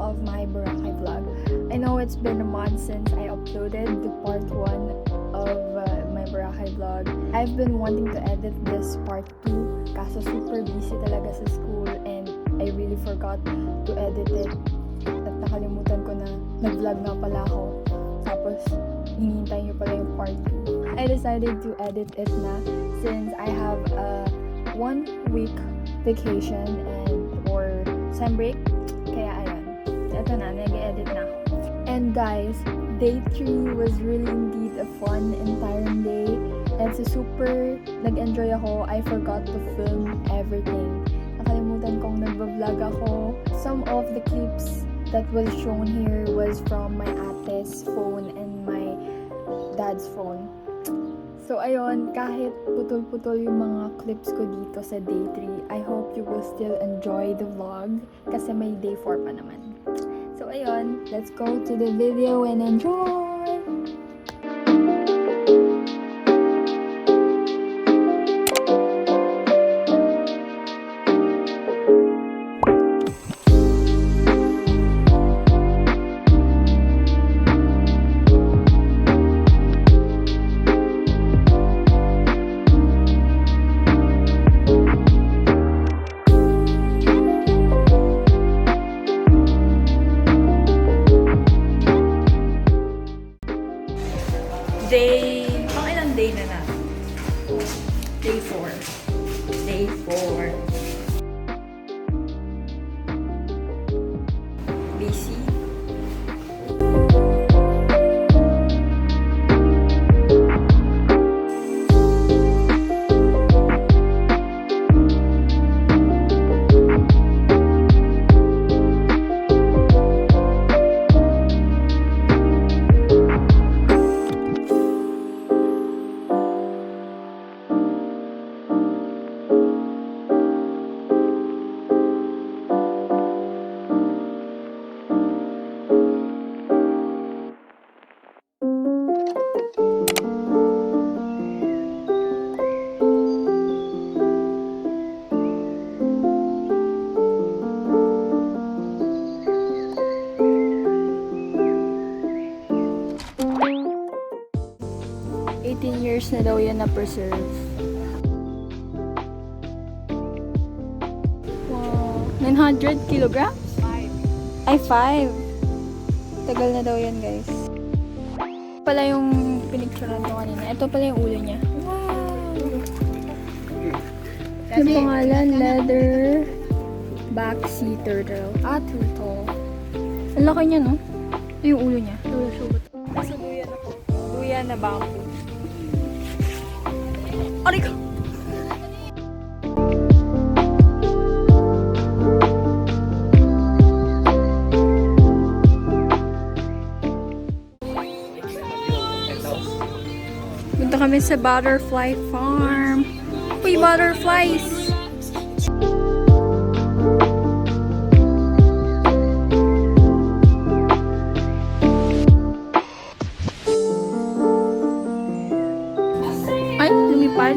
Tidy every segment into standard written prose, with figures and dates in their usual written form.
of my Boracay vlog. I know it's been a month since I uploaded the part 1 of my Boracay vlog. I've been wanting to edit this part 2 kaso super busy talaga sa school and I really forgot to edit it. At nakalimutan ko na nag-vlog nga pala ako. Tapos, hinihintay nyo pala yung part 2. I decided to edit it na since I have a 1 week vacation or sem break. Kaya ayun, eto na, nag-edit na ako. And guys, day 3 was really indeed a fun and tiring day. And so super nag-enjoy ako. I forgot to film everything. Nakalimutan kong nag-vlog ako. Some of the clips that was shown here was from my ate's phone and my dad's phone. So ayun, kahit putol-putol yung mga clips ko dito sa day 3, I hope you will still enjoy the vlog kasi may day 4 pa naman. So ayun, let's go to the video and enjoy! Pangilang day na natin? Day 4. Day 4. Busy. Years na daw yan na-preserve. Wow. 900 kilograms? 5. Ay, 5. Tagal na daw yan, guys. Pala yung pinicturean ko kanina. Ito pala yung ulo niya. Wow! Yung pangalan, leather back sea turtle. Turtle. Ang laki niya, no? Ito yung ulo niya. Nasa duyan ako. Duyan na bamboo. Aray ko! Punta kami sa butterfly farm. Uy, butterflies! Ay, lumipad.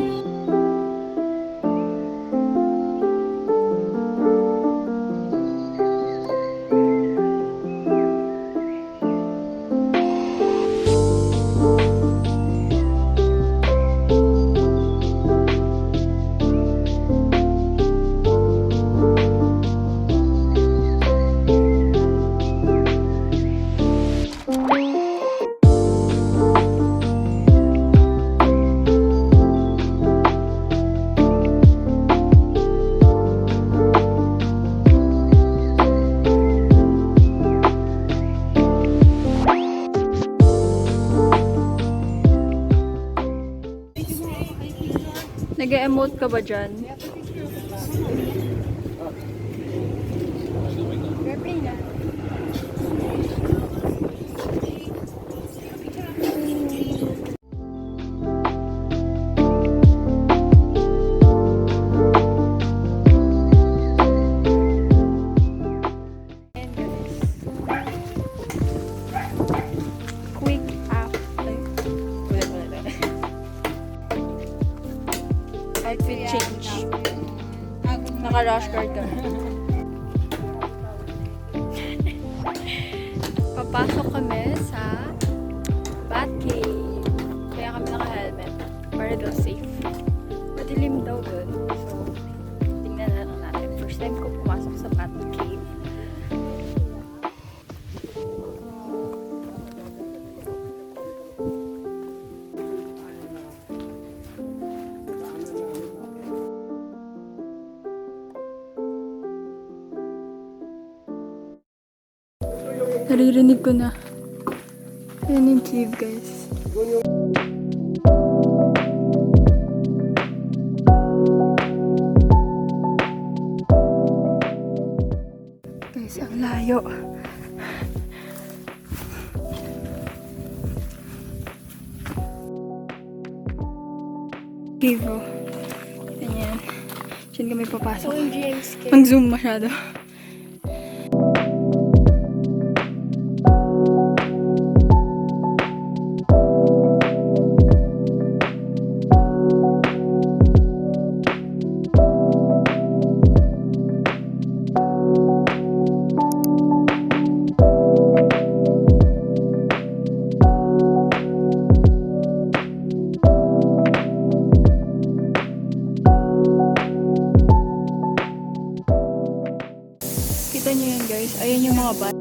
Nag-emote ka ba dyan? Outfit change. Naka-rush guard ka. kami sa Batcave. Kaya kami naka-helmet para daw safe. Madilim daw dun. So, tingnan na lang natin. First time ko pumasok sa Batcave. Naririnig ko na. Ayan yung cave, guys. Guys, ang layo. Cave, oh. Ayan. Diyan kami papasok. Ang zoom masyado. Kita nyo yan, guys. Ayan yung mga bat.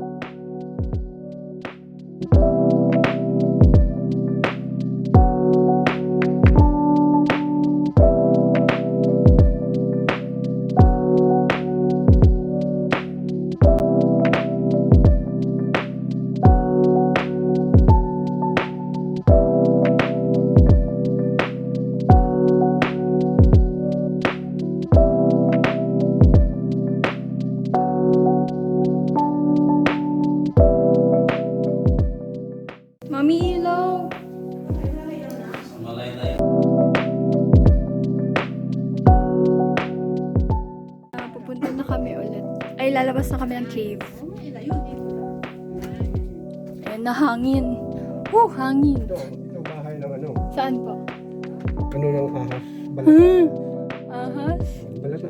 Mami, ilaw! Pupunta na kami ulit. Ay, lalabas na kami ng cave. Ayan na, hangin. Hangin. Ito bahay ng ano? Saan po? Ano ng ahas? Balat. Ahas? Balat na.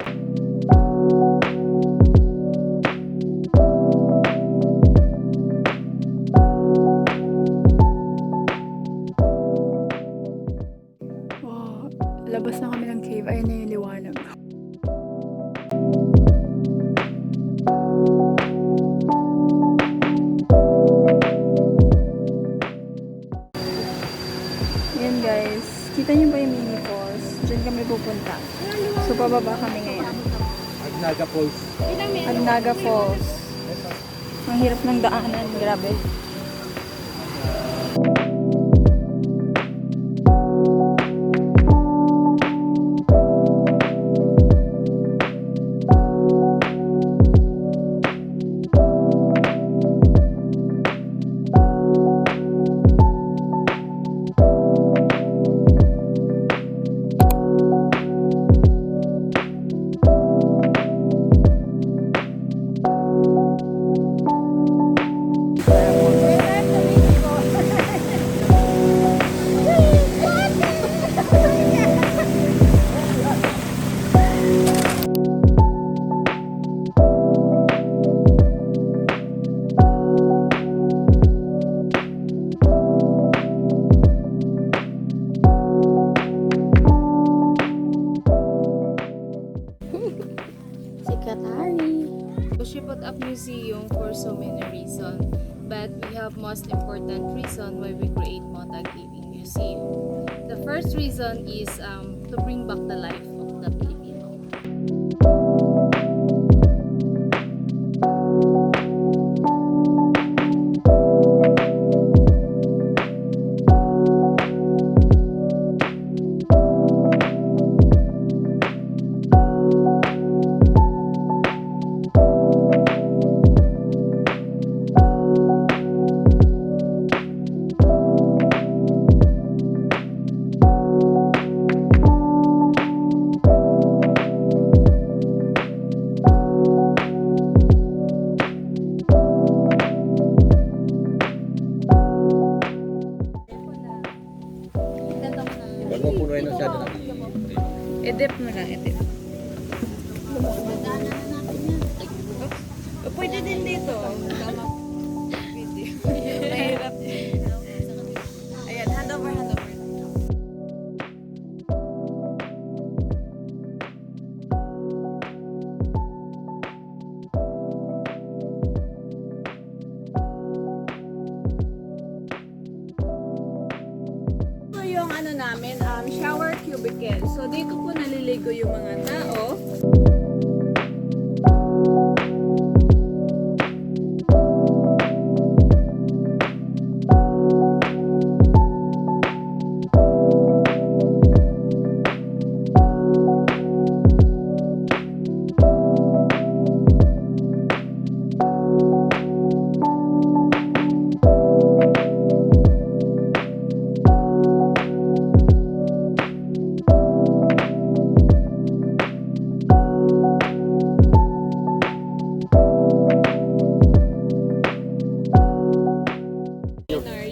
Wow. Labas na kami ng cave. Ayan na yung liwanag. Ayan, guys. Kita niyo ba yung mini falls? Diyan kami pupunta. So, pababa kami ngayon. Agnaga Falls. Agnaga Falls. Ang hirap ng daanan. Grabe. She put up museum for so many reasons, but we have most important reason why we create Mota Giving Museum. The first reason is to bring back the life of the Filipino. namin, shower cubicle. So, dito po naliligo yung mga tao.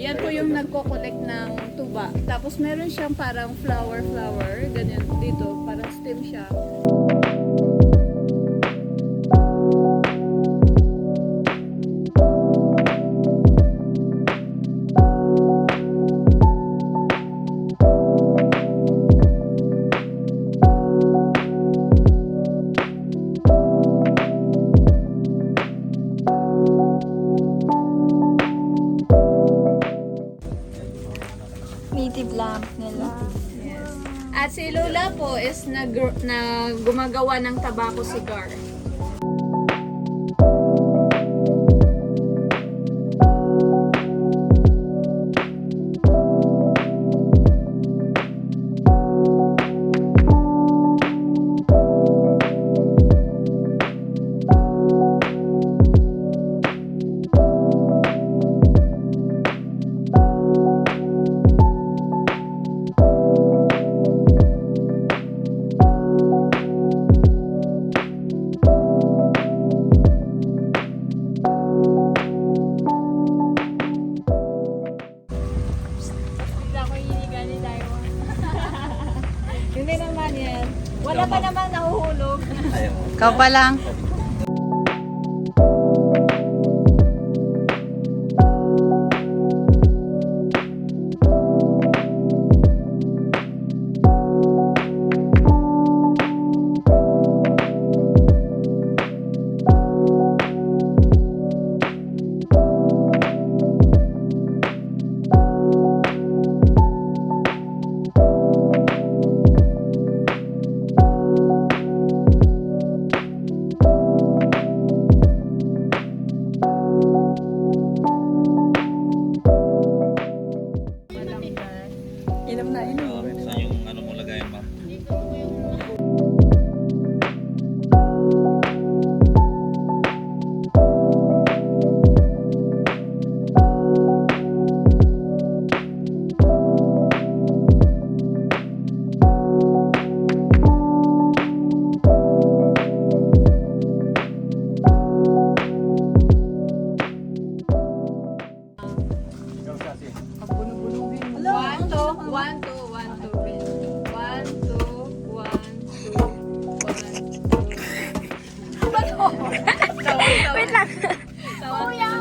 Yan po yung nagko-collect ng tuba. Tapos meron siyang parang flower, ganyan dito, parang stem siya. Native lamp nila. Yes. At si Lola po is na gumagawa ng tobacco cigar. Hindi naman yan. Wala pa namang nahuhulog. Ikaw pa lang. Saan yung ano mo lagayan, ma'am? Wait lang. Kuya!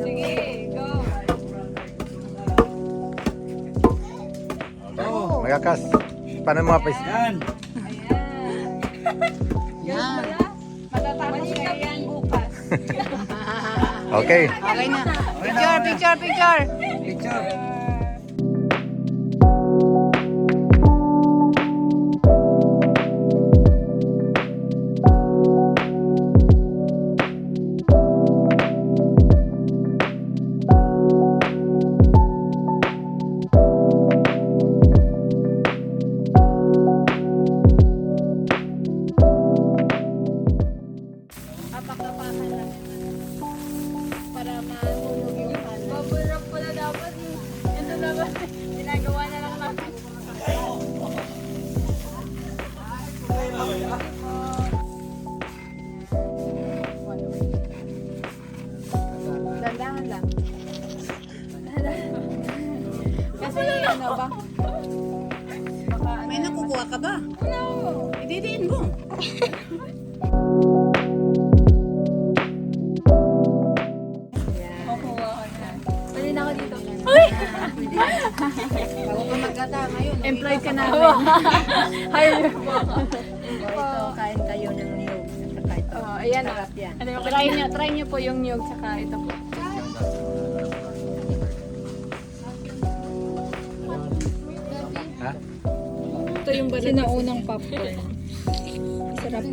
Sige, go. Oh, magakas. Paano mga pais? Yan! Yan. Matatapos na yan bukas. Okay. Okay na. Picture. Picture! Apakapakan lang. Para mahulog yung kanan. Bubble wrap pala dapat eh. Ito dapat. Ginagawa na lang natin. Dandahan lang. Kasi ano ba? May nakukuha ka ba? No! Ididiin mo. Kukuha ko na. Pwede na ako dito. Bago ka magkata ngayon. Employed ka namin. Hire mo. Ito, kain kayo ng niyog. Saka ito. Oh, ayan. Sarap yan. Ano, try nyo po yung niyog tsaka ito po. Ha? Ito yung sinaunang popcorn. Sarap.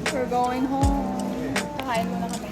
We're going home. Kakain muna kami.